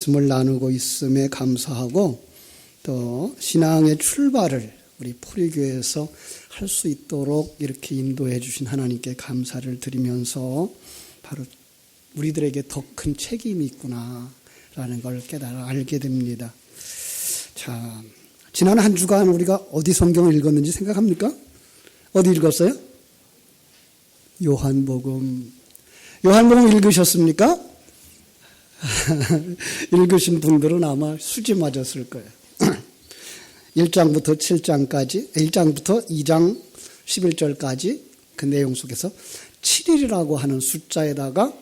말씀을 나누고 있음에 감사하고 또 신앙의 출발을 우리 포리교에서 할 수 있도록 이렇게 인도해 주신 하나님께 감사를 드리면서 바로 우리들에게 더 큰 책임이 있구나라는 걸 깨달아 알게 됩니다. 자, 지난 한 주간 우리가 어디 성경을 읽었는지 생각합니까? 어디 읽었어요? 요한복음 읽으셨습니까? 읽으신 분들은 아마 수지 맞았을 거예요. 1장부터 7장까지, 1장부터 2장 11절까지 그 내용 속에서 7일이라고 하는 숫자에다가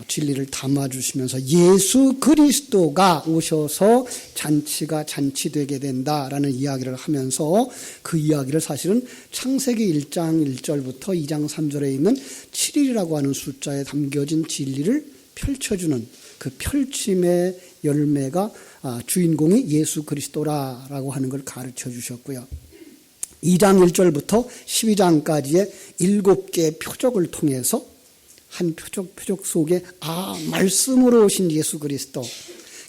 진리를 담아주시면서 예수 그리스도가 오셔서 잔치가 잔치되게 된다라는 이야기를 하면서 그 이야기를 사실은 창세기 1장 1절부터 2장 3절에 있는 7일이라고 하는 숫자에 담겨진 진리를 펼쳐주는 그 펼침의 열매가 주인공이 예수 그리스도라고 하는 걸 가르쳐 주셨고요. 2장 1절부터 12장까지의 7개의 표적을 통해서 한 표적 속에 말씀으로 오신 예수 그리스도,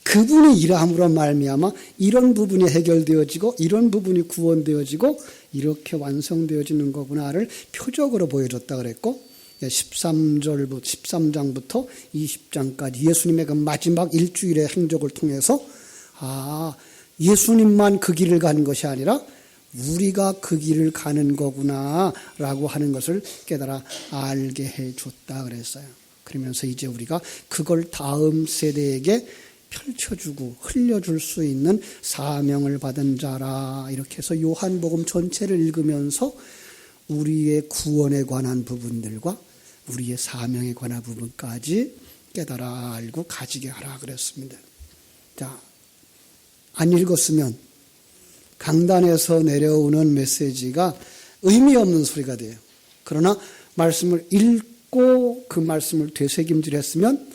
그분이 일함으로 말미암아 이런 부분이 해결되어지고 이런 부분이 구원되어지고 이렇게 완성되어지는 거구나를 표적으로 보여줬다 그랬고, 13장부터 20장까지 예수님의 그 마지막 일주일의 행적을 통해서 예수님만 그 길을 가는 것이 아니라 우리가 그 길을 가는 거구나라고 하는 것을 깨달아 알게 해줬다 그랬어요. 그러면서 이제 우리가 그걸 다음 세대에게 펼쳐주고 흘려줄 수 있는 사명을 받은 자라, 이렇게 해서 요한복음 전체를 읽으면서 우리의 구원에 관한 부분들과 우리의 사명에 관한 부분까지 깨달아 알고 가지게 하라 그랬습니다. 자, 안 읽었으면 강단에서 내려오는 메시지가 의미 없는 소리가 돼요. 그러나 말씀을 읽고 그 말씀을 되새김질했으면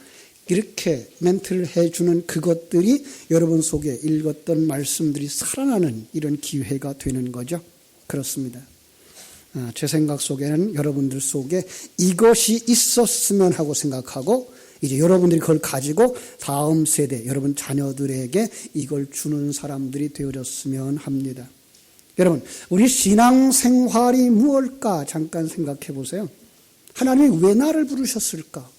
이렇게 멘트를 해주는 그것들이 여러분 속에 읽었던 말씀들이 살아나는 이런 기회가 되는 거죠. 그렇습니다. 제 생각 속에는 여러분들 속에 이것이 있었으면 하고 생각하고, 이제 여러분들이 그걸 가지고 다음 세대, 여러분 자녀들에게 이걸 주는 사람들이 되어졌으면 합니다. 여러분, 우리 신앙생활이 무엇일까 잠깐 생각해 보세요. 하나님이 왜 나를 부르셨을까?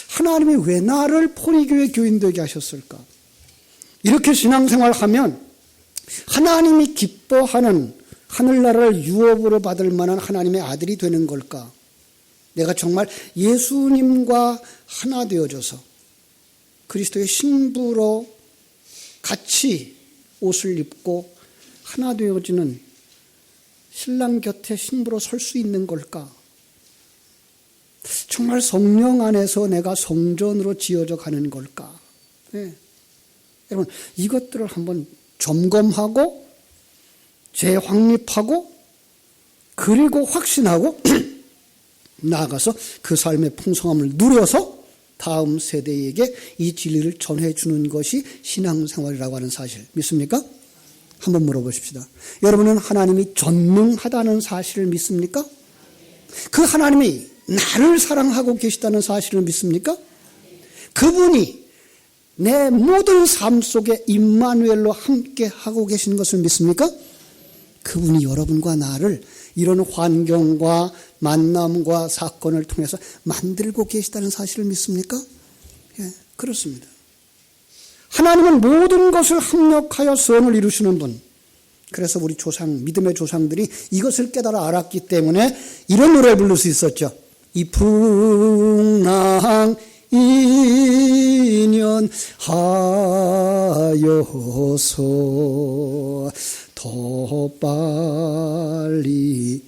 하나님이 왜 나를 포리교회 교인 되게 하셨을까? 이렇게 신앙생활하면 하나님이 기뻐하는 하늘나라를 유업으로 받을 만한 하나님의 아들이 되는 걸까? 내가 정말 예수님과 하나 되어져서 그리스도의 신부로 같이 옷을 입고 하나 되어지는 신랑 곁에 신부로 설 수 있는 걸까? 정말 성령 안에서 내가 성전으로 지어져 가는 걸까? 네. 여러분, 이것들을 한번 점검하고 재확립하고 그리고 확신하고 나아가서 그 삶의 풍성함을 누려서 다음 세대에게 이 진리를 전해주는 것이 신앙생활이라고 하는 사실 믿습니까? 한번 물어보십시다. 여러분은 하나님이 전능하다는 사실을 믿습니까? 그 하나님이 나를 사랑하고 계시다는 사실을 믿습니까? 그분이 내 모든 삶 속에 임마누엘로 함께 하고 계시는 것을 믿습니까? 그분이 여러분과 나를 이런 환경과 만남과 사건을 통해서 만들고 계시다는 사실을 믿습니까? 예, 그렇습니다. 하나님은 모든 것을 합력하여 선을 이루시는 분. 그래서 우리 믿음의 조상들이 이것을 깨달아 알았기 때문에 이런 노래를 부를 수 있었죠. 이 풍랑 인연 하여서 더 빨리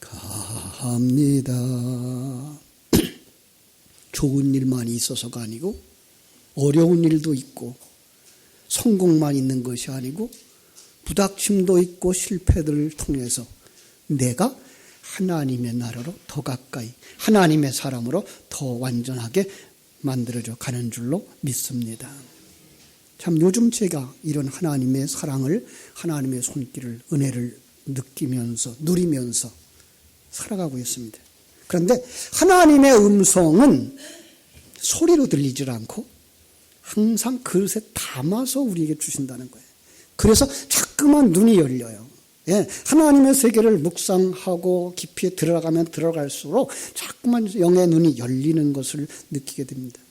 갑니다. 좋은 일만 있어서가 아니고 어려운 일도 있고 성공만 있는 것이 아니고 부닥침도 있고 실패들을 통해서 내가 하나님의 나라로 더 가까이, 하나님의 사람으로 더 완전하게 만들어져 가는 줄로 믿습니다. 참 요즘 제가 이런 하나님의 사랑을, 하나님의 손길을, 은혜를 느끼면서 누리면서 살아가고 있습니다. 그런데 하나님의 음성은 소리로 들리질 않고 항상 그릇에 담아서 우리에게 주신다는 거예요. 그래서 자꾸만 눈이 열려요. 예, 하나님의 세계를 묵상하고 깊이 들어가면 들어갈수록 자꾸만 영의 눈이 열리는 것을 느끼게 됩니다.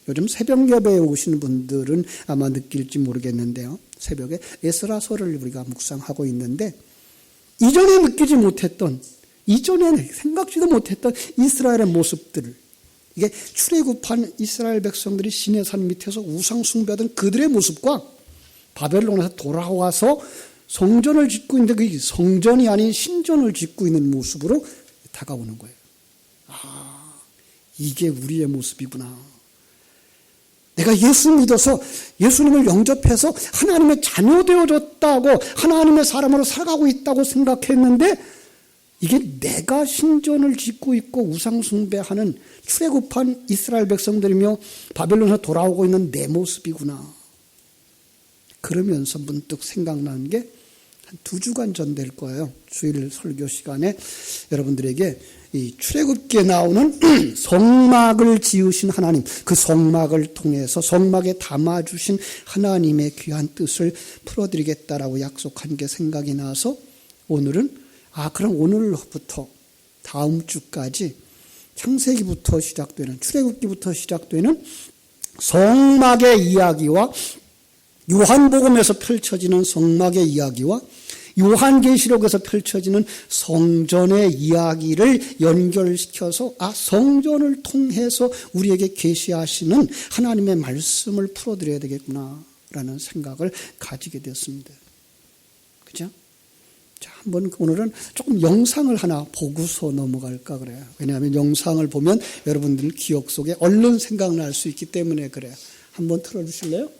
요즘 새벽 예배에 오시는 분들은 아마 느낄지 모르겠는데요. 새벽에 에스라서를 우리가 묵상하고 있는데 이전에 느끼지 못했던, 이전에 생각지도 못했던 이스라엘의 모습들을, 이게 출애굽한 이스라엘 백성들이 시내산 밑에서 우상 숭배하던 그들의 모습과 바벨론에서 돌아와서 성전을 짓고 있는데 그 성전이 아닌 신전을 짓고 있는 모습으로 다가오는 거예요. 아, 이게 우리의 모습이구나. 내가 예수 믿어서 예수님을 영접해서 하나님의 자녀 되어졌다고, 하나님의 사람으로 살아가고 있다고 생각했는데 이게 내가 신전을 짓고 있고 우상 숭배하는 출애굽한 이스라엘 백성들이며 바벨론에서 돌아오고 있는 내 모습이구나. 그러면서 문득 생각나는 게 한 2주간 전 될 거예요. 주일 설교 시간에 여러분들에게 이 출애굽기에 나오는 성막을 지으신 하나님, 그 성막을 통해서 성막에 담아주신 하나님의 귀한 뜻을 풀어드리겠다라고 약속한 게 생각이 나서 오늘은 그럼 오늘부터 다음 주까지 창세기부터 시작되는, 출애굽기부터 시작되는 성막의 이야기와 요한복음에서 펼쳐지는 성막의 이야기와 요한계시록에서 펼쳐지는 성전의 이야기를 연결시켜서 성전을 통해서 우리에게 계시하시는 하나님의 말씀을 풀어드려야 되겠구나라는 생각을 가지게 됐습니다. 그죠? 자, 한번 오늘은 조금 영상을 하나 보고서 넘어갈까 그래요. 왜냐하면 영상을 보면 여러분들 기억 속에 얼른 생각날 수 있기 때문에 그래요. 한번 틀어주실래요?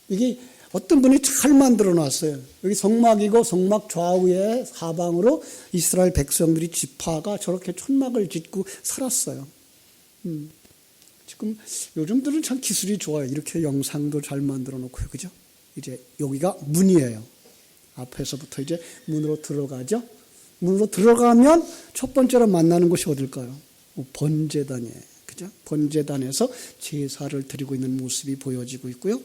이게 어떤 분이 잘 만들어 놨어요. 여기 성막이고 성막 좌우에 사방으로 이스라엘 백성들이 지파가 저렇게 천막을 짓고 살았어요. 지금 요즘들은 참 기술이 좋아요. 이렇게 영상도 잘 만들어 놓고요. 그죠? 이제 여기가 문이에요. 앞에서부터 이제 문으로 들어가죠. 문으로 들어가면 첫 번째로 만나는 곳이 어딜까요? 번제단이에요. 그죠? 번제단에서 제사를 드리고 있는 모습이 보여지고 있고요.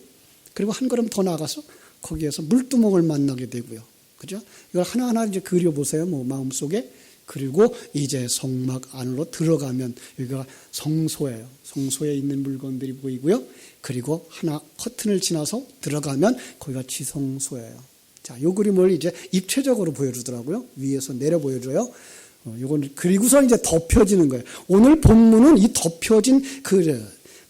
그리고 한 걸음 더 나가서 거기에서 물두멍을 만나게 되고요. 그죠? 이걸 하나하나 이제 그려보세요. 마음속에. 그리고 이제 성막 안으로 들어가면 여기가 성소예요. 성소에 있는 물건들이 보이고요. 그리고 하나 커튼을 지나서 들어가면 거기가 지성소예요. 자, 요 그림을 이제 입체적으로 보여주더라고요. 위에서 내려 보여줘요. 요건 그리고서 이제 덮여지는 거예요. 오늘 본문은 이 덮여진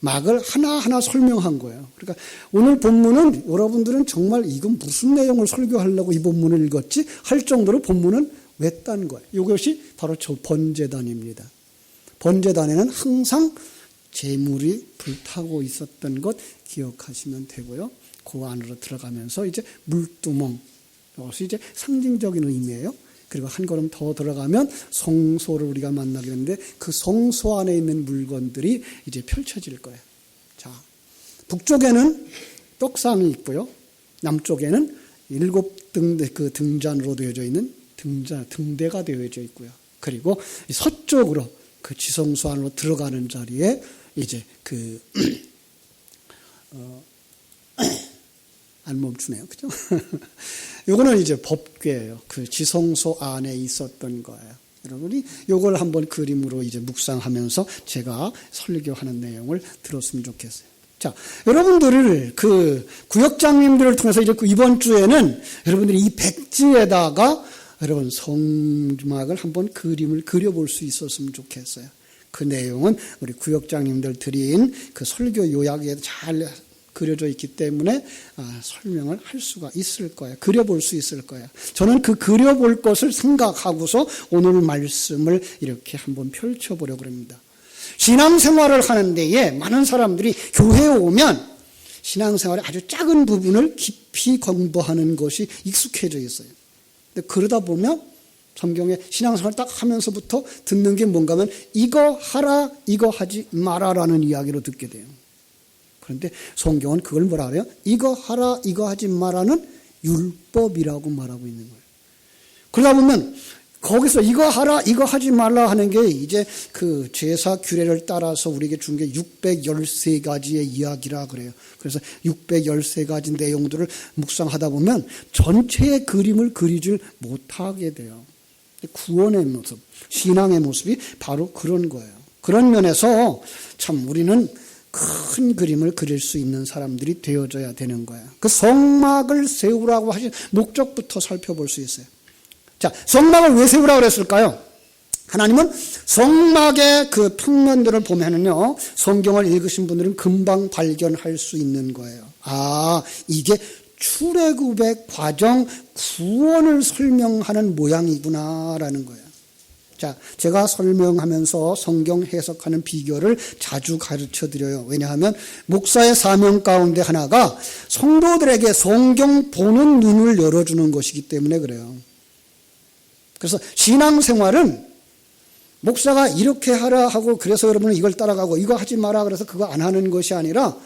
막을 하나하나 설명한 거예요. 그러니까 오늘 본문은 여러분들은 정말 이건 무슨 내용을 설교하려고 이 본문을 읽었지? 할 정도로 본문은 외딴 거예요. 이것이 바로 저 번제단입니다. 번제단에는 항상 제물이 불타고 있었던 것 기억하시면 되고요. 그 안으로 들어가면서 이제 물두멍, 이것이 이제 상징적인 의미예요. 그리고 한 걸음 더 들어가면 성소를 우리가 만나게 되는데 그 성소 안에 있는 물건들이 이제 펼쳐질 거예요. 자, 북쪽에는 떡상이 있고요. 남쪽에는 7 등잔으로 되어져 있는 등대가 되어져 있고요. 그리고 서쪽으로 그 지성소 안으로 들어가는 자리에 이제 안 멈추네요. 그죠? 요거는 이제 법궤예요. 그 지성소 안에 있었던 거예요. 여러분이 요걸 한번 그림으로 이제 묵상하면서 제가 설교하는 내용을 들었으면 좋겠어요. 자, 여러분들을 그 구역장님들을 통해서 이제 이번 주에는 여러분들이 이 백지에다가 여러분 성막을 한번 그림을 그려볼 수 있었으면 좋겠어요. 그 내용은 우리 구역장님들 드린 그 설교 요약에 잘 그려져 있기 때문에 설명을 할 수가 있을 거예요. 그려볼 수 있을 거예요. 저는 그 그려볼 것을 생각하고서 오늘 말씀을 이렇게 한번 펼쳐보려고 합니다. 신앙생활을 하는 데에 많은 사람들이 교회에 오면 신앙생활의 아주 작은 부분을 깊이 공부하는 것이 익숙해져 있어요. 근데 그러다 보면 성경에 신앙생활 딱 하면서부터 듣는 게 뭔가 하면 이거 하라, 이거 하지 마라라는 이야기로 듣게 돼요. 그런데 성경은 그걸 뭐라 그래요? 이거 하라, 이거 하지 마라는 율법이라고 말하고 있는 거예요. 그러다 보면 거기서 이거 하라, 이거 하지 말라 하는 게 이제 그 제사 규례를 따라서 우리에게 준 게 613가지의 이야기라 그래요. 그래서 613가지 내용들을 묵상하다 보면 전체의 그림을 그리질 못하게 돼요. 구원의 모습, 신앙의 모습이 바로 그런 거예요. 그런 면에서 참 우리는 큰 그림을 그릴 수 있는 사람들이 되어져야 되는 거예요. 그 성막을 세우라고 하신 목적부터 살펴볼 수 있어요. 자, 성막을 왜 세우라고 그랬을까요? 하나님은 성막의 그 평면들을 보면은요, 성경을 읽으신 분들은 금방 발견할 수 있는 거예요. 아, 이게 출애굽의 과정, 구원을 설명하는 모양이구나라는 거예요. 자, 제가 설명하면서 성경 해석하는 비결을 자주 가르쳐 드려요. 왜냐하면 목사의 사명 가운데 하나가 성도들에게 성경 보는 눈을 열어주는 것이기 때문에 그래요. 그래서 신앙생활은 목사가 이렇게 하라 하고 그래서 여러분은 이걸 따라가고 이거 하지 마라 그래서 그거 안 하는 것이 아니라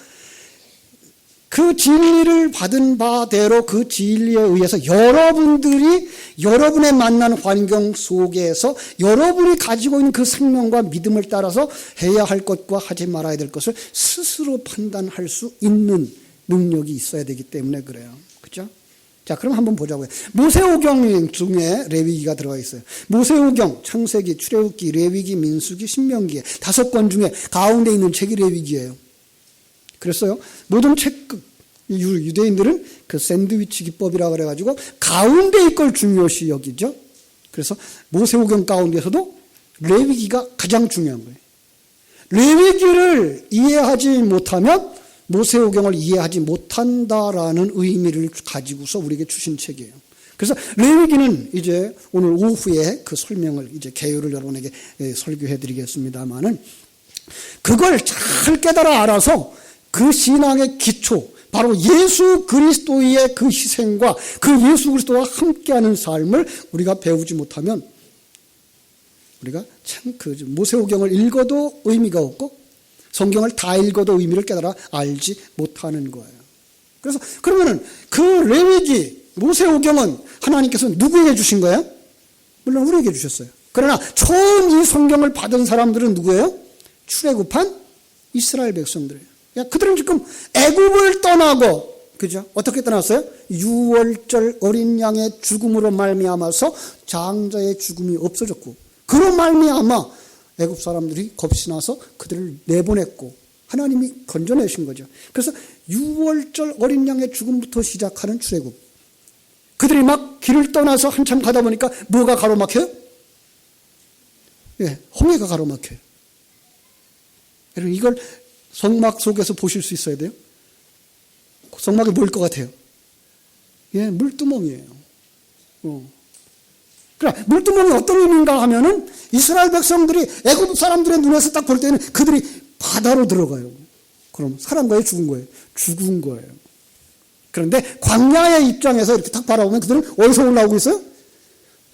그 진리를 받은 바대로 그 진리에 의해서 여러분들이 여러분의 만난 환경 속에서 여러분이 가지고 있는 그 생명과 믿음을 따라서 해야 할 것과 하지 말아야 될 것을 스스로 판단할 수 있는 능력이 있어야 되기 때문에 그래요. 그렇죠? 자, 그럼 한번 보자고요. 모세오경 중에 레위기가 들어가 있어요. 모세오경, 창세기, 출애굽기, 레위기, 민수기, 신명기 5권 중에 가운데 있는 책이 레위기예요. 그랬어요. 모든 책, 유대인들은 그 샌드위치 기법이라 그래가지고 가운데의 걸 중요시 여기죠. 그래서 모세오경 가운데서도 레위기가 가장 중요한 거예요. 레위기를 이해하지 못하면 모세오경을 이해하지 못한다라는 의미를 가지고서 우리에게 주신 책이에요. 그래서 레위기는 이제 오늘 오후에 그 설명을 이제 개요를 여러분에게 설교해 드리겠습니다만은 그걸 잘 깨달아 알아서 그 신앙의 기초, 바로 예수 그리스도의 그 희생과 그 예수 그리스도와 함께하는 삶을 우리가 배우지 못하면 우리가 참 그 모세오경을 읽어도 의미가 없고 성경을 다 읽어도 의미를 깨달아 알지 못하는 거예요. 그래서 그러면은 그 레위기, 모세오경은 하나님께서 누구에게 주신 거예요? 물론 우리에게 주셨어요. 그러나 처음 이 성경을 받은 사람들은 누구예요? 출애굽한 이스라엘 백성들이에요. 그들은 지금 애굽을 떠나고, 그죠? 어떻게 떠났어요? 유월절 어린 양의 죽음으로 말미암아서 장자의 죽음이 없어졌고, 그로 말미암아 애굽 사람들이 겁이 나서 그들을 내보냈고 하나님이 건져내신 거죠. 그래서 유월절 어린 양의 죽음부터 시작하는 출애굽. 그들이 막 길을 떠나서 한참 가다 보니까 뭐가 가로막혀요? 예, 홍해가 가로막혀요. 여러분 이걸 성막 속에서 보실 수 있어야 돼요. 성막이 뭘 것 같아요? 예, 물두멍이에요. 그러니까 물두멍이 어떤 의미인가 하면은 이스라엘 백성들이 애굽 사람들의 눈에서 딱 볼 때는 그들이 바다로 들어가요. 그럼 살은 거예요? 죽은 거예요? 죽은 거예요. 그런데 광야의 입장에서 이렇게 딱 바라보면 그들은 어디서 올라오고 있어요?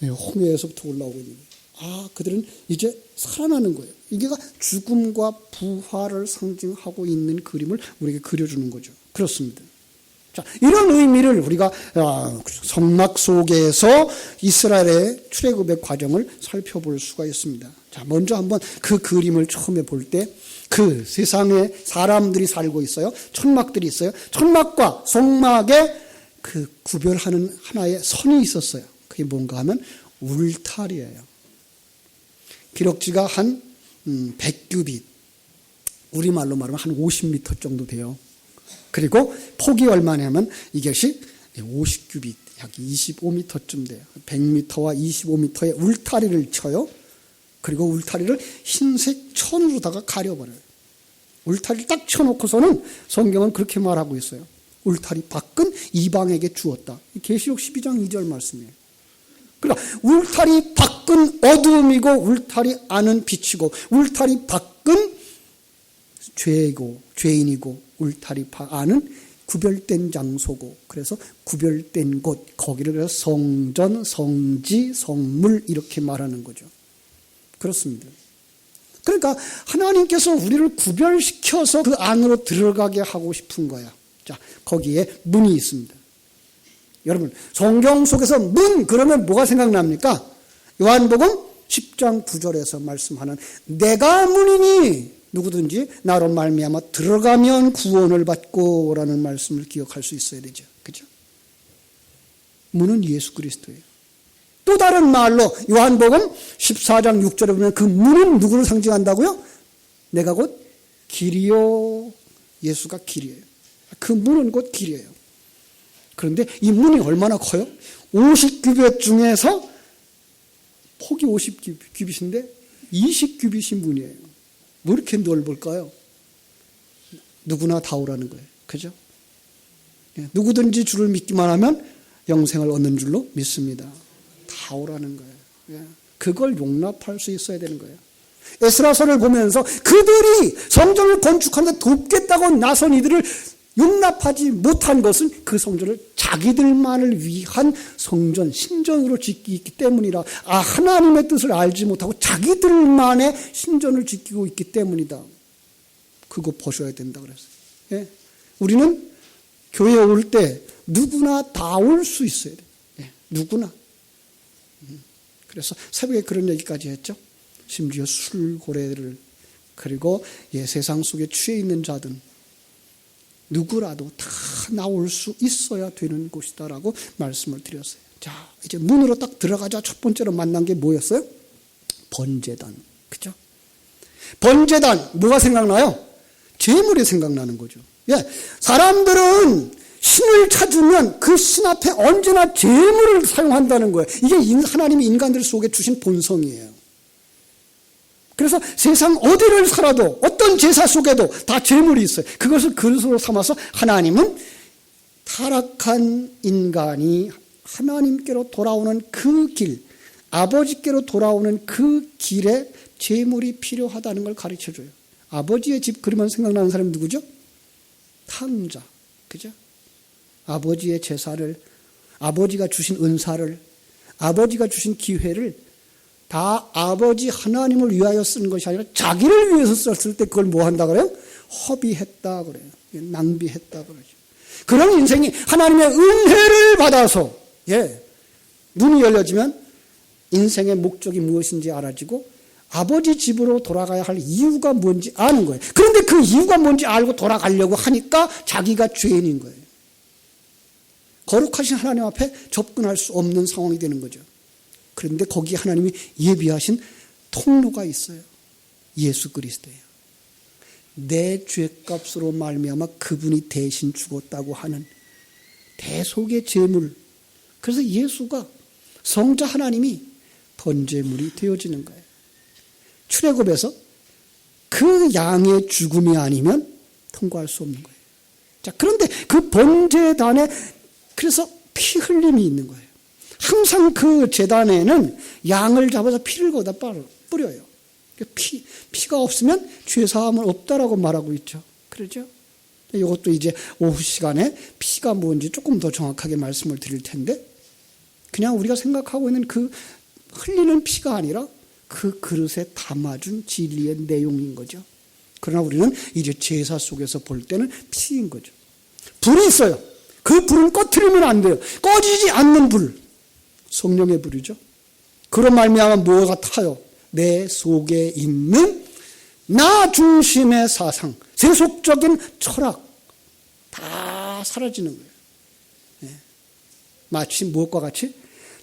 네, 홍해에서부터 올라오고 있는 거예요. 아, 그들은 이제 살아나는 거예요. 이게 죽음과 부활을 상징하고 있는 그림을 우리에게 그려주는 거죠. 그렇습니다. 자, 이런 의미를 우리가 성막 속에서 이스라엘의 출애굽의 과정을 살펴볼 수가 있습니다. 자, 먼저 한번 그 그림을 처음에 볼 때 그 세상에 사람들이 살고 있어요. 천막들이 있어요. 천막과 성막에 그 구별하는 하나의 선이 있었어요. 그게 뭔가 하면 울타리예요. 기록지가 한 100규빗, 우리말로 말하면 한 50m 정도 돼요. 그리고 폭이 얼마냐면 이것이 50규빗, 약 25m쯤 돼요. 100m와 25m의 울타리를 쳐요. 그리고 울타리를 흰색 천으로다가 가려버려요. 울타리를 딱 쳐놓고서는 성경은 그렇게 말하고 있어요. 울타리 밖은 이방에게 주었다. 계시록 12장 2절 말씀이에요. 그러니까 울타리 밖은 어두움이고 울타리 안은 빛이고 울타리 밖은 죄인이고 울타리 안은 구별된 장소고, 그래서 구별된 곳, 거기를 그래서 성전, 성지, 성물 이렇게 말하는 거죠. 그렇습니다. 그러니까 하나님께서 우리를 구별시켜서 그 안으로 들어가게 하고 싶은 거야. 자, 거기에 문이 있습니다. 여러분, 성경 속에서 문 그러면 뭐가 생각납니까? 요한복음 10장 9절에서 말씀하는 내가 문이니 누구든지 나로 말미암아 들어가면 구원을 받고라는 말씀을 기억할 수 있어야 되죠. 그죠? 문은 예수 그리스도예요. 또 다른 말로 요한복음 14장 6절에 보면 그 문은 누구를 상징한다고요? 내가 곧 길이요. 예수가 길이에요. 그 문은 곧 길이에요. 그런데 이 문이 얼마나 커요? 50규빗 중에서 폭이 50규빗인데 20규빗이 문이에요. 왜 이렇게 넓을까요? 누구나 다 오라는 거예요. 그죠? 누구든지 주를 믿기만 하면 영생을 얻는 줄로 믿습니다. 다 오라는 거예요. 그걸 용납할 수 있어야 되는 거예요. 에스라서를 보면서 그들이 성전을 건축하는데 돕겠다고 나선 이들을 용납하지 못한 것은 그 성전을 자기들만을 위한 성전, 신전으로 짓기 있기 때문이라. 하나님의 뜻을 알지 못하고 자기들만의 신전을 지키고 있기 때문이다. 그거 보셔야 된다 그랬어요. 우리는 교회에 올 때 누구나 다 올 수 있어야 돼요. 누구나. 그래서 새벽에 그런 얘기까지 했죠. 심지어 술, 고래를 그리고 세상 속에 취해 있는 자든 누구라도 다 나올 수 있어야 되는 곳이다라고 말씀을 드렸어요. 자, 이제 문으로 딱 들어가자 첫 번째로 만난 게 뭐였어요? 번제단. 그죠? 번제단, 뭐가 생각나요? 제물이 생각나는 거죠. 사람들은 신을 찾으면 그 신 앞에 언제나 제물을 사용한다는 거예요. 이게 하나님이 인간들 속에 주신 본성이에요. 그래서 세상 어디를 살아도 어떤 제사 속에도 다 제물이 있어요. 그것을 그릇으로 삼아서 하나님은 타락한 인간이 하나님께로 돌아오는 그 길, 아버지께로 돌아오는 그 길에 제물이 필요하다는 걸 가르쳐줘요. 아버지의 집 그러면 생각나는 사람이 누구죠? 탕자. 그죠? 아버지의 제사를, 아버지가 주신 은사를, 아버지가 주신 기회를 다 아버지 하나님을 위하여 쓰는 것이 아니라 자기를 위해서 썼을 때 그걸 뭐 한다 그래요? 허비했다 그래요. 낭비했다 그러죠. 그런 인생이 하나님의 은혜를 받아서 문이 열려지면 인생의 목적이 무엇인지 알아지고 아버지 집으로 돌아가야 할 이유가 뭔지 아는 거예요. 그런데 그 이유가 뭔지 알고 돌아가려고 하니까 자기가 죄인인 거예요. 거룩하신 하나님 앞에 접근할 수 없는 상황이 되는 거죠. 그런데 거기에 하나님이 예비하신 통로가 있어요. 예수 그리스도예요. 내 죄값으로 말미암아 그분이 대신 죽었다고 하는 대속의 제물. 그래서 예수가 성자 하나님이 번제물이 되어지는 거예요. 출애굽에서 그 양의 죽음이 아니면 통과할 수 없는 거예요. 자, 그런데 그 번제단에 그래서 피 흘림이 있는 거예요. 항상 그 제단에는 양을 잡아서 피를 거기다 뿌려요. 피가 없으면 죄사함은 없다라고 말하고 있죠. 그렇죠? 이것도 이제 오후 시간에 피가 뭔지 조금 더 정확하게 말씀을 드릴 텐데, 그냥 우리가 생각하고 있는 그 흘리는 피가 아니라 그 그릇에 담아준 진리의 내용인 거죠. 그러나 우리는 이제 제사 속에서 볼 때는 피인 거죠. 불이 있어요. 그 불은 꺼트리면 안 돼요. 꺼지지 않는 불. 성령의 불이죠. 그런 말미암아 뭐가 타요? 내 속에 있는 나 중심의 사상, 세속적인 철학 다 사라지는 거예요. 마치 무엇과 같이?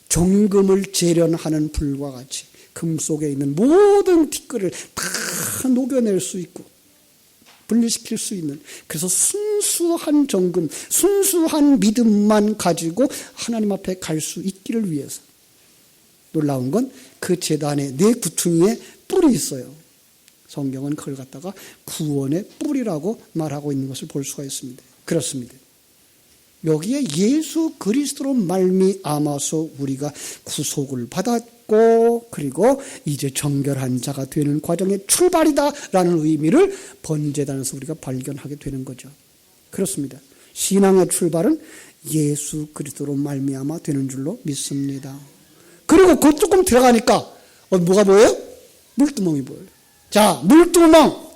정금을 재련하는 불과 같이 금 속에 있는 모든 티끌을 다 녹여낼 수 있고 분리시킬 수 있는, 그래서 순수한 정금, 순수한 믿음만 가지고 하나님 앞에 갈 수 있기를 위해서. 놀라운 건 그 제단에 네 구퉁이에 뿔이 있어요. 성경은 그걸 갖다가 구원의 뿔이라고 말하고 있는 것을 볼 수가 있습니다. 그렇습니다. 여기에 예수 그리스도로 말미암아서 우리가 구속을 받았고 그리고 이제 정결한 자가 되는 과정의 출발이다라는 의미를 번제단에서 우리가 발견하게 되는 거죠. 그렇습니다. 신앙의 출발은 예수 그리스도로 말미암아 되는 줄로 믿습니다. 그리고 그 조금 들어가니까 뭐가 보여요? 물두멍이 보여요. 자, 물두멍.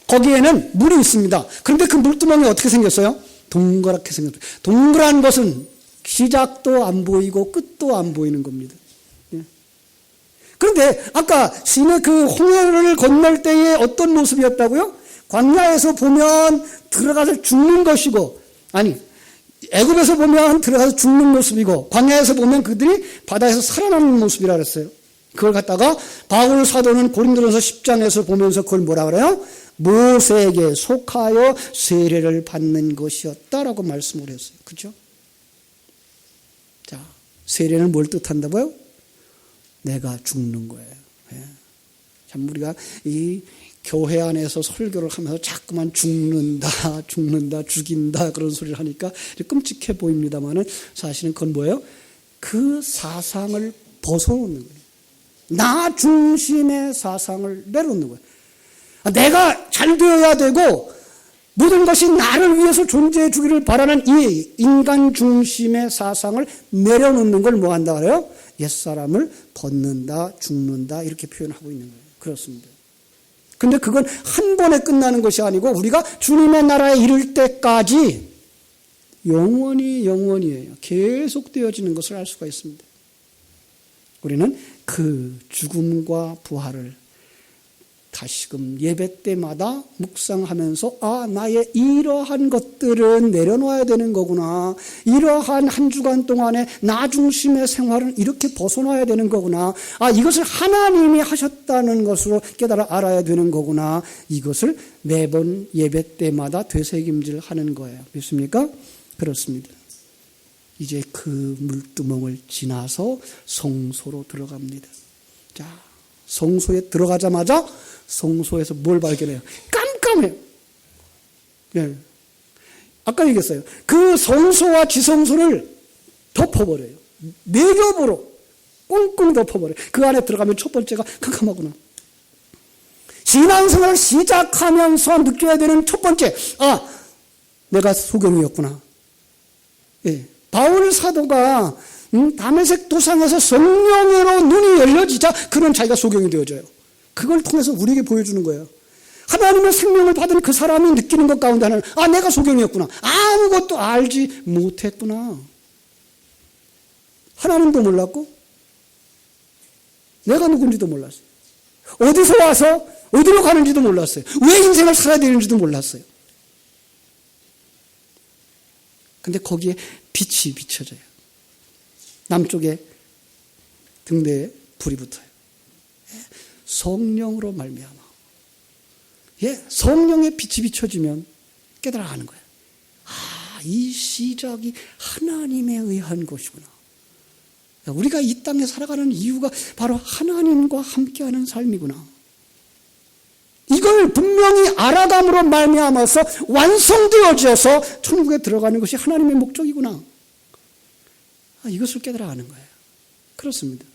거기에는 물이 있습니다. 그런데 그 물두멍이 어떻게 생겼어요? 동그랗게 생겼어요. 동그란 것은 시작도 안 보이고 끝도 안 보이는 겁니다. 그런데 아까 신의 그 홍해를 건널 때의 어떤 모습이었다고요? 광야에서 보면 들어가서 죽는 것이고, 아니 애굽에서 보면 들어가서 죽는 모습이고, 광야에서 보면 그들이 바다에서 살아나는 모습이라 그랬어요. 그걸 갖다가 바울 사도는 고린도전서 10장에서 보면서 그걸 뭐라 그래요? 모세에게 속하여 세례를 받는 것이었다라고 말씀을 했어요. 그렇죠? 자, 세례는 뭘 뜻한다고요? 내가 죽는 거예요. 예. 참 우리가 이 교회 안에서 설교를 하면서 자꾸만 죽는다, 죽인다 그런 소리를 하니까 끔찍해 보입니다만은 사실은 그건 뭐예요? 그 사상을 벗어놓는 거예요. 나 중심의 사상을 내려놓는 거예요. 내가 잘 되어야 되고 모든 것이 나를 위해서 존재해 주기를 바라는 이 인간 중심의 사상을 내려놓는 걸 뭐 한다 그래요? 옛사람을 벗는다, 죽는다 이렇게 표현하고 있는 거예요. 그렇습니다. 근데 그건 한 번에 끝나는 것이 아니고 우리가 주님의 나라에 이를 때까지 영원히에요. 계속 되어지는 것을 알 수가 있습니다. 우리는 그 죽음과 부활을 다시금 예배 때마다 묵상하면서 나의 이러한 것들은 내려놓아야 되는 거구나. 이러한 한 주간 동안에 나 중심의 생활은 이렇게 벗어나야 되는 거구나. 이것을 하나님이 하셨다는 것으로 깨달아 알아야 되는 거구나. 이것을 매번 예배 때마다 되새김질 하는 거예요. 믿습니까? 그렇습니다. 이제 그 물두멍을 지나서 성소로 들어갑니다. 자, 성소에 들어가자마자 성소에서 뭘 발견해요? 깜깜해요. 네. 아까 얘기했어요. 그 성소와 지성소를 덮어버려요. 네 겹으로 꽁꽁 덮어버려요. 그 안에 들어가면 첫 번째가 깜깜하구나. 신앙생활을 시작하면서 느껴야 되는 첫 번째, 내가 소경이었구나. 예. 바울 사도가 다메섹 도상에서 성령으로 눈이 열려지자 그는 자기가 소경이 되어져요. 그걸 통해서 우리에게 보여주는 거예요. 하나님의 생명을 받은 그 사람이 느끼는 것 가운데 하나는 내가 소경이었구나. 아무것도 알지 못했구나. 하나님도 몰랐고 내가 누군지도 몰랐어요. 어디서 와서 어디로 가는지도 몰랐어요. 왜 인생을 살아야 되는지도 몰랐어요. 근데 거기에 빛이 비춰져요. 남쪽에 등대에 불이 붙어요. 성령으로 말미암아. 성령의 빛이 비춰지면 깨달아 가는 거예요. 이 시작이 하나님에 의한 것이구나. 우리가 이 땅에 살아가는 이유가 바로 하나님과 함께하는 삶이구나. 이걸 분명히 알아감으로 말미암아서 완성되어져서 천국에 들어가는 것이 하나님의 목적이구나. 이것을 깨달아 가는 거예요. 그렇습니다.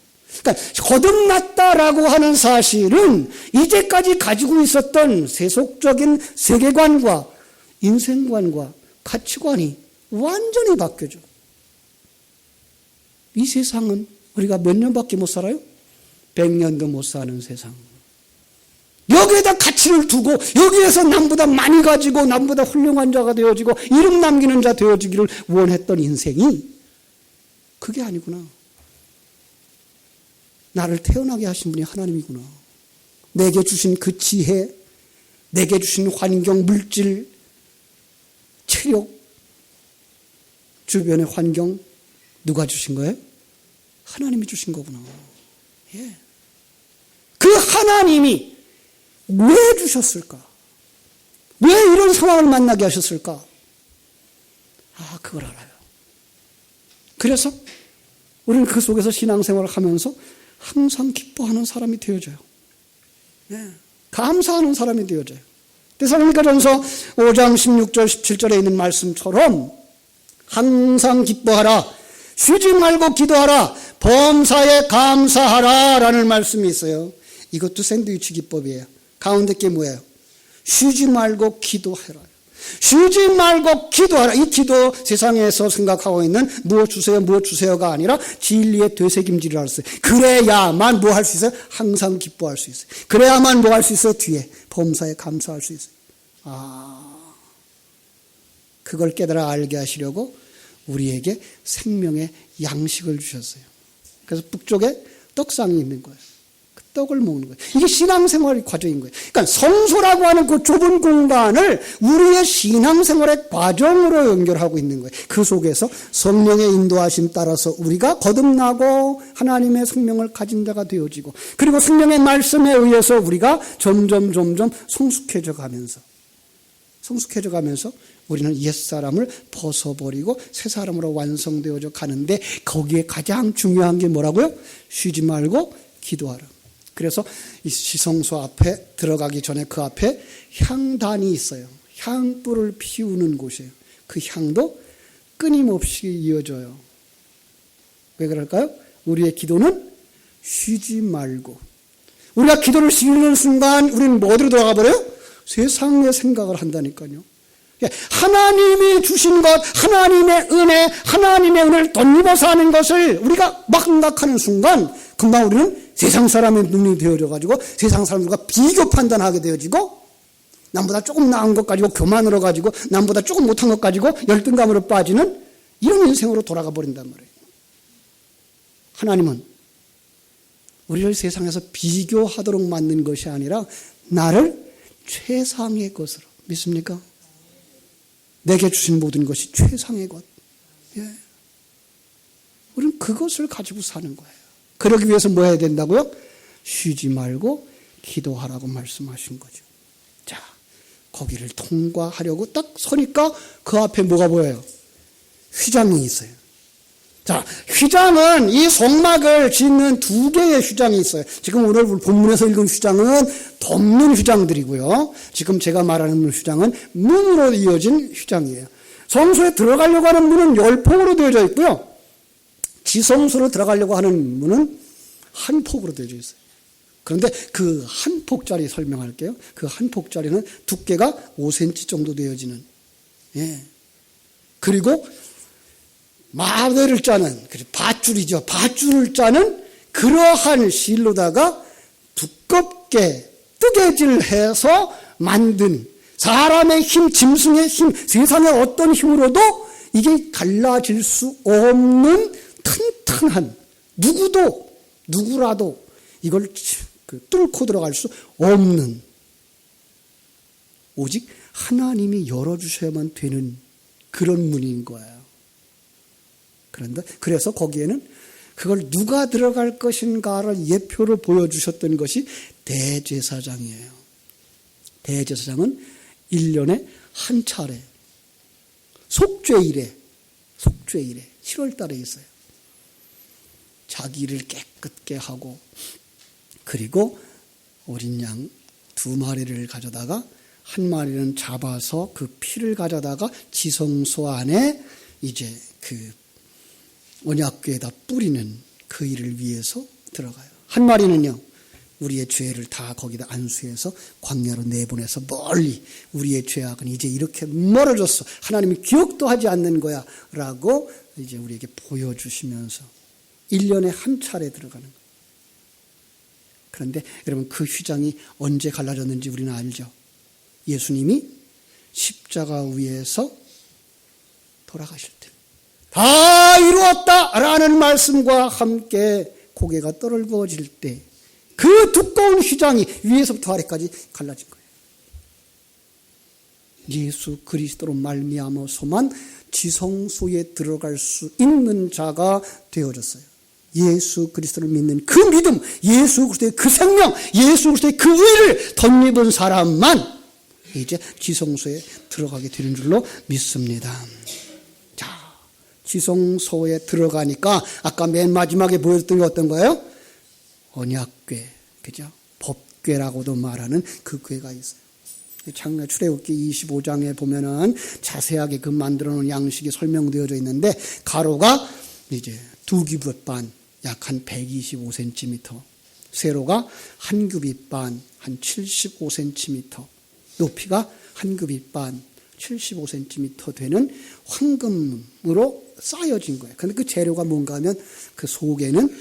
그러니까 거듭났다라고 하는 사실은 이제까지 가지고 있었던 세속적인 세계관과 인생관과 가치관이 완전히 바뀌어져. 이 세상은 우리가 몇 년밖에 못 살아요? 100년도 못 사는 세상. 여기에다 가치를 두고 여기에서 남보다 많이 가지고 남보다 훌륭한 자가 되어지고 이름 남기는 자 되어지기를 원했던 인생이 그게 아니구나. 나를 태어나게 하신 분이 하나님이구나. 내게 주신 그 지혜, 내게 주신 환경, 물질, 체력, 주변의 환경 누가 주신 거예요? 하나님이 주신 거구나. 그 하나님이 왜 주셨을까? 왜 이런 상황을 만나게 하셨을까? 그걸 알아요. 그래서 우리는 그 속에서 신앙생활을 하면서 항상 기뻐하는 사람이 되어져요. 감사하는 사람이 되어져요. 데살로니가전서 5장 16절 17절에 있는 말씀처럼 항상 기뻐하라, 쉬지 말고 기도하라, 범사에 감사하라 라는 말씀이 있어요. 이것도 샌드위치 기법이에요. 가운데 게 뭐예요? 쉬지 말고 기도해라. 쉬지 말고 기도하라. 이 기도 세상에서 생각하고 있는 무엇 주세요가 아니라 진리의 되새김질이라 했어요. 그래야만 뭐 할 수 있어요? 항상 기뻐할 수 있어요. 그래야만 뭐 할 수 있어요? 뒤에 범사에 감사할 수 있어요. 그걸 깨달아 알게 하시려고 우리에게 생명의 양식을 주셨어요. 그래서 북쪽에 떡상이 있는 거예요. 떡을 먹는 거예요. 이게 신앙생활의 과정인 거예요. 그러니까 성소라고 하는 그 좁은 공간을 우리의 신앙생활의 과정으로 연결하고 있는 거예요. 그 속에서 성령의 인도하심 따라서 우리가 거듭나고 하나님의 생명을 가진 자가 되어지고, 그리고 성령의 말씀에 의해서 우리가 점점 성숙해져 가면서 우리는 옛사람을 벗어버리고 새 사람으로 완성되어져 가는데, 거기에 가장 중요한 게 뭐라고요? 쉬지 말고 기도하라. 그래서 이 지성소 앞에 들어가기 전에 그 앞에 향단이 있어요. 향불을 피우는 곳이에요. 그 향도 끊임없이 이어져요. 왜 그럴까요? 우리의 기도는 쉬지 말고, 우리가 기도를 쉬는 순간 우리는 뭐 어디로 들어가 버려요? 세상의 생각을 한다니까요. 하나님이 주신 것, 하나님의 은혜를 덧입어서 하는 것을 우리가 막 생각하는 순간 금방 우리는 세상 사람의 눈이 되어져 가지고 세상 사람들과 비교 판단하게 되어지고, 남보다 조금 나은 것 가지고 교만으로 가지고, 남보다 조금 못한 것 가지고 열등감으로 빠지는 이런 인생으로 돌아가 버린단 말이에요. 하나님은 우리를 세상에서 비교하도록 만든 것이 아니라 나를 최상의 것으로, 믿습니까? 내게 주신 모든 것이 최상의 것. 예. 우리는 그것을 가지고 사는 거예요. 그러기 위해서 뭐 해야 된다고요? 쉬지 말고 기도하라고 말씀하신 거죠. 자, 거기를 통과하려고 딱 서니까 그 앞에 뭐가 보여요? 휘장이 있어요. 자, 휘장은 이 성막을 짓는 두 개의 휘장이 있어요. 지금 오늘 본문에서 읽은 휘장은 덮는 휘장들이고요. 지금 제가 말하는 휘장은 문으로 이어진 휘장이에요. 성소에 들어가려고 하는 문은 열폭으로 되어져 있고요. 지성소로 들어가려고 하는 문은 한 폭으로 되어져 있어요. 그런데 그 한 폭짜리 설명할게요. 그 한 폭짜리는 두께가 5cm 정도 되어지는, 예. 그리고 마대를 짜는, 밧줄이죠. 밧줄을 짜는 그러한 실로다가 두껍게 뜨개질해서 만든, 사람의 힘, 짐승의 힘, 세상의 어떤 힘으로도 이게 갈라질 수 없는 튼튼한, 누구라도 이걸 뚫고 들어갈 수 없는, 오직 하나님이 열어주셔야만 되는 그런 문인 거예요. 그런데 그래서 거기에는 그걸 누가 들어갈 것인가를 예표를 보여주셨던 것이 대제사장이에요. 대제사장은 1년에 한 차례 속죄일에 7월 달에 있어요. 자기 일을 깨끗게 하고, 그리고 어린 양 2마리를 가져다가 한 마리는 잡아서 그 피를 가져다가 지성소 안에 이제 그 언약궤에다 뿌리는 그 일을 위해서 들어가요. 한 마리는요, 우리의 죄를 다 거기다 안수해서 광야로 내보내서 멀리, 우리의 죄악은 이제 이렇게 멀어졌어, 하나님이 기억도 하지 않는 거야 라고 이제 우리에게 보여주시면서 1년에 한 차례 들어가는 거예요. 그런데 여러분, 그 휘장이 언제 갈라졌는지 우리는 알죠. 예수님이 십자가 위에서 돌아가실 때, 다 이루었다라는 말씀과 함께 고개가 떨어질 때 그 두꺼운 휘장이 위에서부터 아래까지 갈라진 거예요. 예수 그리스도로 말미암아서만 지성소에 들어갈 수 있는 자가 되어졌어요. 예수 그리스도를 믿는 그 믿음, 예수 그리스도의 그 생명, 예수 그리스도의 그 의를 덧입은 사람만 이제 지성소에 들어가게 되는 줄로 믿습니다. 자, 지성소에 들어가니까 아까 맨 마지막에 보여줬던 게 어떤 거예요? 언약궤, 그죠? 법궤라고도 말하는 그 궤가 있어요. 출애굽기 25장에 보면은 자세하게 그 만들어 놓은 양식이 설명되어져 있는데, 가로가 이제 2규빗 반, 약 한 125cm, 세로가 한 규빗 반, 한 75cm, 높이가 한 규빗 반, 75cm 되는 황금으로 쌓여진 거예요. 그런데 그 재료가 뭔가 하면 그 속에는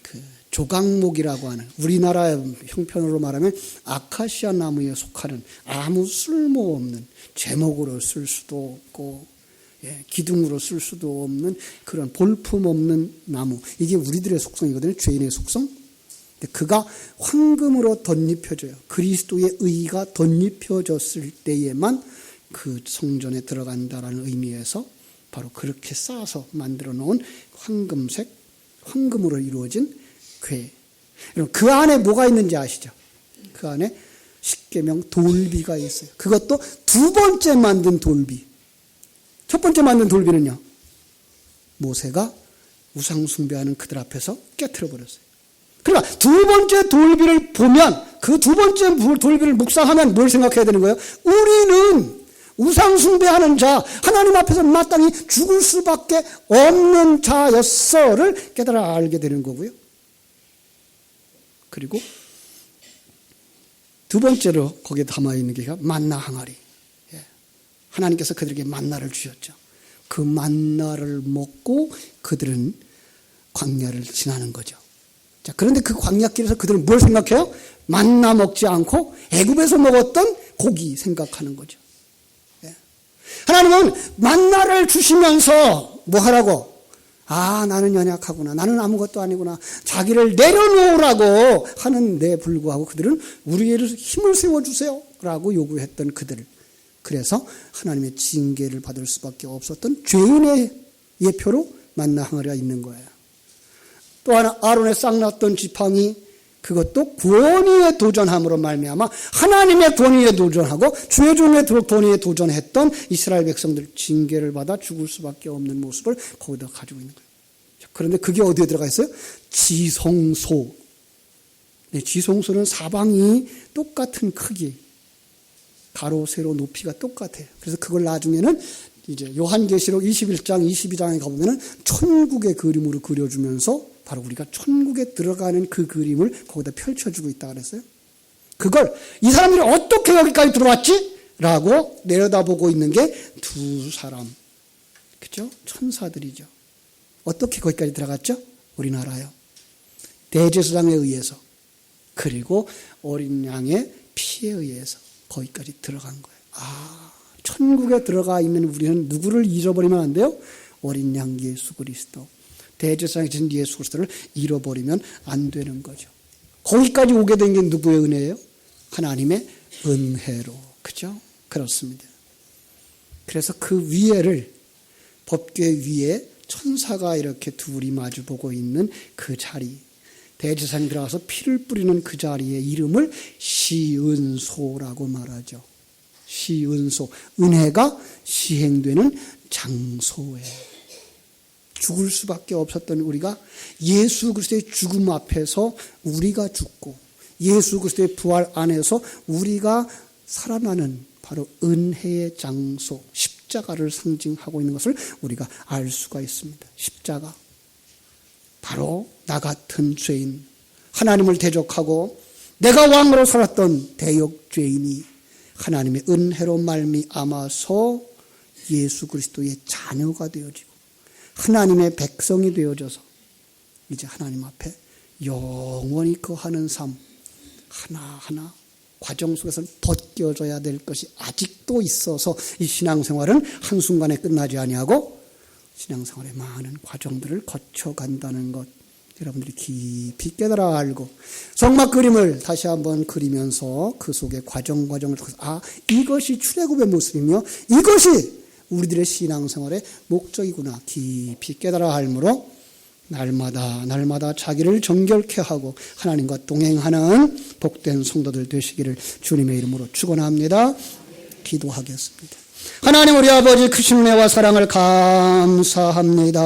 그 조각목이라고 하는, 우리나라 형편으로 말하면 아카시아 나무에 속하는 아무 쓸모없는, 제목으로 쓸 수도 없고 기둥으로 쓸 수도 없는 그런 볼품 없는 나무, 이게 우리들의 속성이거든요. 죄인의 속성. 근데 그가 황금으로 덧입혀져요. 그리스도의 의가 덧입혀졌을 때에만 그 성전에 들어간다라는 의미에서 바로 그렇게 쌓아서 만들어 놓은 황금색, 황금으로 이루어진 궤. 그 안에 뭐가 있는지 아시죠? 그 안에 십계명 돌비가 있어요. 그것도 두 번째 만든 돌비. 첫 번째 만든 돌비는요, 모세가 우상 숭배하는 그들 앞에서 깨트려 버렸어요. 그러니까 두 번째 돌비를 보면, 그 두 번째 돌비를 묵상하면 뭘 생각해야 되는 거예요? 우리는 우상 숭배하는 자, 하나님 앞에서 마땅히 죽을 수밖에 없는 자였어를 깨달아 알게 되는 거고요. 그리고 두 번째로 거기에 담아있는 게 만나 항아리. 하나님께서 그들에게 만나를 주셨죠. 그 만나를 먹고 그들은 광야를 지나는 거죠. 자, 그런데 그 광야길에서 그들은 뭘 생각해요? 만나 먹지 않고 애굽에서 먹었던 고기 생각하는 거죠. 하나님은 만나를 주시면서 뭐 하라고? 아, 나는 연약하구나. 나는 아무것도 아니구나. 자기를 내려놓으라고 하는데 불구하고 그들은 우리에게 힘을 세워주세요 라고 요구했던 그들. 그래서 하나님의 징계를 받을 수밖에 없었던 죄인의 예표로 만나 항아리가 있는 거예요. 또 하나, 아론의 싹났던 지팡이, 그것도 권위에 도전함으로 말미암아 하나님의 권위에 도전하고 죄종의 권위에 도전했던 이스라엘 백성들 징계를 받아 죽을 수밖에 없는 모습을 거기다 가지고 있는 거예요. 그런데 그게 어디에 들어가 있어요? 지성소. 네, 지성소는 사방이 똑같은 크기, 가로, 세로, 높이가 똑같아요. 그래서 그걸 나중에는 이제 요한계시록 21장, 22장에 가보면은 천국의 그림으로 그려주면서 바로 우리가 천국에 들어가는 그 그림을 거기다 펼쳐주고 있다 그랬어요. 그걸 이 사람들이 어떻게 여기까지 들어왔지? 라고 내려다보고 있는 게 두 사람. 그죠? 천사들이죠. 어떻게 거기까지 들어갔죠? 우리나라요. 대제사장에 의해서. 그리고 어린 양의 피에 의해서 거기까지 들어간 거예요. 아, 천국에 들어가 있는 우리는 누구를 잊어버리면 안 돼요? 어린 양 예수 그리스도. 대제사장이신 예수 그리스도를 잃어버리면 안 되는 거죠. 거기까지 오게 된 게 누구의 은혜예요? 하나님의 은혜로. 그죠? 그렇습니다. 그래서 그 위에를, 법궤 위에 천사가 이렇게 둘이 마주 보고 있는 그 자리, 대제사장이 들어가서 피를 뿌리는 그 자리의 이름을 시은소라고 말하죠. 시은소. 은혜가 시행되는 장소에. 죽을 수밖에 없었던 우리가 예수 그리스도의 죽음 앞에서 우리가 죽고 예수 그리스도의 부활 안에서 우리가 살아나는 바로 은혜의 장소, 십자가를 상징하고 있는 것을 우리가 알 수가 있습니다. 십자가. 바로 나 같은 죄인, 하나님을 대적하고 내가 왕으로 살았던 대역죄인이 하나님의 은혜로 말미암아서 예수 그리스도의 자녀가 되어지고 하나님의 백성이 되어져서 이제 하나님 앞에 영원히 거하는 삶 하나하나 과정 속에서는 벗겨져야 될 것이 아직도 있어서 이 신앙생활은 한순간에 끝나지 아니하고 신앙생활의 많은 과정들을 거쳐간다는 것 여러분들이 깊이 깨달아 알고 성막 그림을 다시 한번 그리면서 그 속에 과정을 통해서 아, 이것이 출애굽의 모습이며 이것이 우리들의 신앙생활의 목적이구나 깊이 깨달아 알므로 날마다 자기를 정결케 하고 하나님과 동행하는 복된 성도들 되시기를 주님의 이름으로 축원합니다. 기도하겠습니다. 하나님 우리 아버지 크신 은혜와 사랑을 감사합니다.